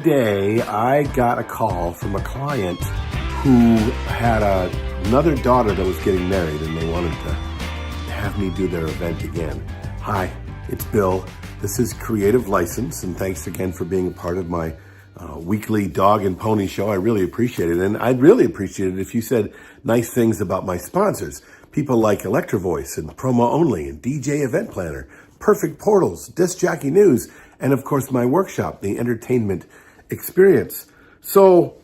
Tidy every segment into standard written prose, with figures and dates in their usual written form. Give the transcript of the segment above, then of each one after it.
day, I got a call from a client who had another daughter that was getting married, and they wanted to have me do their event again. Hi, it's Bill. This is Creative License, and thanks again for being a part of my weekly dog and pony show. I really appreciate it, and I'd really appreciate it if you said nice things about my sponsors. People like Electro Voice and Promo Only and DJ Event Planner, Perfect Portals, Disc Jockey News, and of course my workshop, the Entertainment Experience. So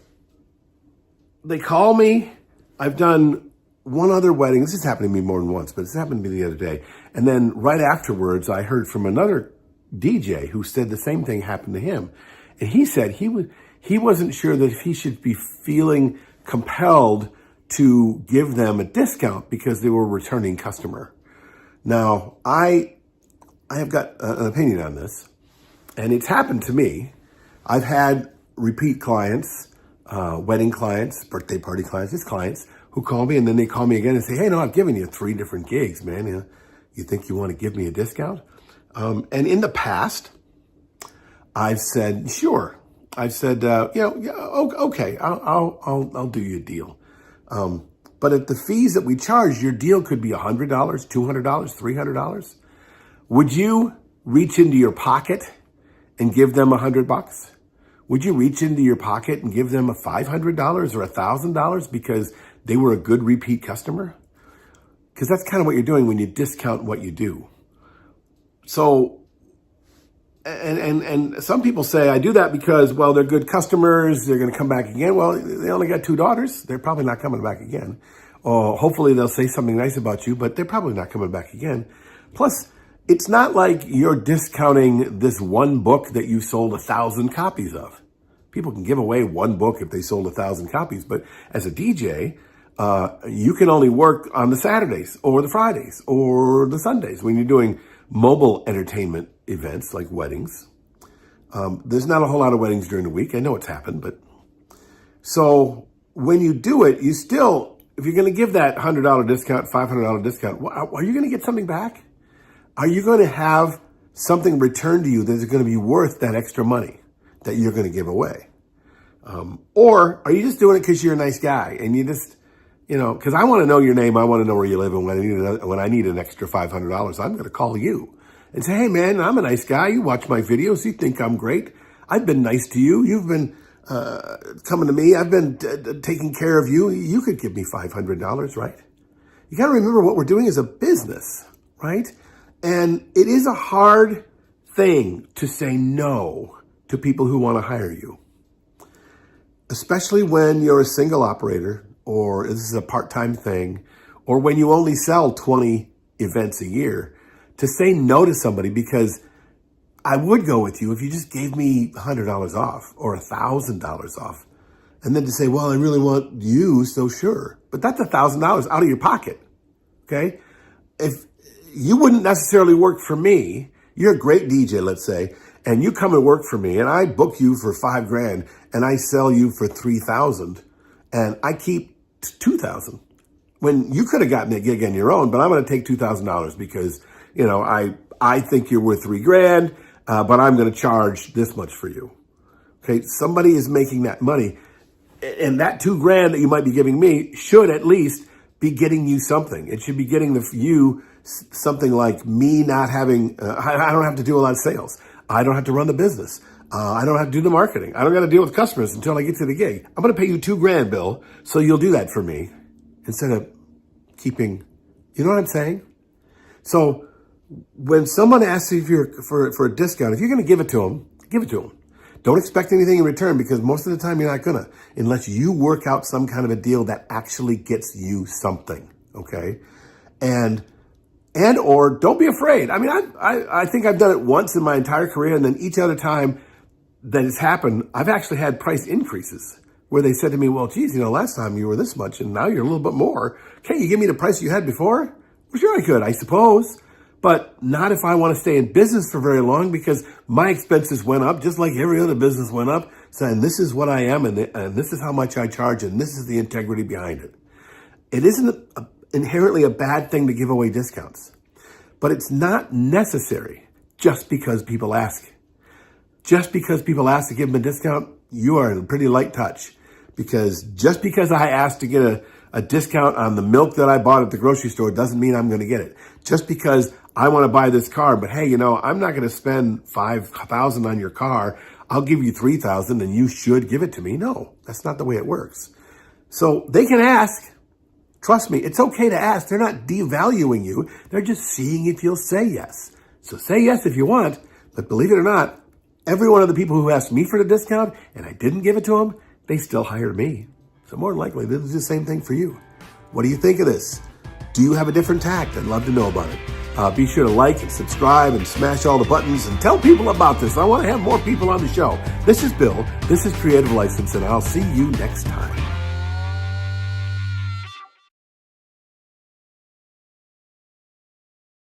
they call me. I've done one other wedding. This has happened to me more than once, but it's happened to me the other day. And then right afterwards, I heard from another DJ who said the same thing happened to him. And he said he wasn't sure that he should be feeling compelled to give them a discount because they were a returning customer. Now, I have got an opinion on this, and it's happened to me. I've had repeat clients, wedding clients, birthday party clients, just clients who call me, and then they call me again and say, hey, no, I've given you 3 different gigs, man. You think you want to give me a discount? And in the past, I've said, sure. I've said, okay, I'll do you a deal. But at the fees that we charge, your deal could be $100, $200, $300. Would you reach into your pocket and give them $100? Would you reach into your pocket and give them a $500 or $1,000 because they were a good repeat customer? Because that's kind of what you're doing when you discount what you do. So, and some people say, I do that because, well, they're good customers, they're going to come back again. Well, they only got 2 daughters. They're probably not coming back again. Or hopefully they'll say something nice about you, but they're probably not coming back again. Plus, it's not like you're discounting this one book that you sold 1,000 copies of. People can give away one book if they sold 1,000 copies, but as a DJ, you can only work on the Saturdays or the Fridays or the Sundays when you're doing mobile entertainment events like weddings. There's not a whole lot of weddings during the week. I know it's happened, but so when you do it, you still, if you're going to give that $100 discount, $500 discount, are you going to get something back? Are you going to have something returned to you that's going to be worth that extra money that you're going to give away? Or are you just doing it because you're a nice guy and you just, because I want to know your name, I want to know where you live, and when I need an extra $500, I'm going to call you and say, hey man, I'm a nice guy. You watch my videos. You think I'm great. I've been nice to you. You've been coming to me. I've been taking care of you. You could give me $500, right? You got to remember what we're doing is a business, right? And it is a hard thing to say no to people who want to hire you, especially when you're a single operator, or this is a part-time thing, or when you only sell 20 events a year. To say no to somebody, because I would go with you if you just gave me $100 off or $1,000 off. And then to say, well, I really want you, so sure. But that's $1,000 out of your pocket, okay? If you wouldn't necessarily work for me, you're a great DJ, let's say, and you come and work for me, and I book you for $5,000, and I sell you for $3,000, and I keep $2,000. When you could have gotten a gig on your own, but I'm going to take $2,000 because, I think you're worth $3,000, but I'm going to charge this much for you. Okay, somebody is making that money, and that $2,000 that you might be giving me should at least be getting you something. It should be getting you something like me not having. I don't have to do a lot of sales. I don't have to run the business. I don't have to do the marketing. I don't got to deal with customers until I get to the gig. I'm going to pay you $2,000, Bill, so you'll do that for me instead of keeping. You know what I'm saying? So when someone asks you for a discount, if you're going to give it to them, give it to them. Don't expect anything in return, because most of the time you're not going to, unless you work out some kind of a deal that actually gets you something, okay? And or don't be afraid. I mean, I think I've done it once in my entire career, and then each other time that it's happened, I've actually had price increases where they said to me, well, geez, last time you were this much and now you're a little bit more. Can't you give me the price you had before? Well, sure I could, I suppose. But not if I want to stay in business for very long, because my expenses went up just like every other business went up. Saying this is what I am, and this is how much I charge, and this is the integrity behind it. It isn't inherently a bad thing to give away discounts, but it's not necessary just because people ask. Just because people ask to give them a discount you are a pretty light touch, because just because I asked to get a discount on the milk that I bought at the grocery store doesn't mean I'm going to get it. Just because I want to buy this car, but hey, I'm not going to spend $5,000 on your car. I'll give you $3,000 and you should give it to me. No, that's not the way it works. So they can ask. Trust me, it's okay to ask. They're not devaluing you. They're just seeing if you'll say yes. So say yes if you want, but believe it or not, every one of the people who asked me for the discount and I didn't give it to them, they still hired me. So more than likely, this is the same thing for you. What do you think of this? Do you have a different tact? I'd love to know about it. Be sure to like and subscribe and smash all the buttons and tell people about this. I want to have more people on the show. This is Bill. This is Creative License, and I'll see you next time.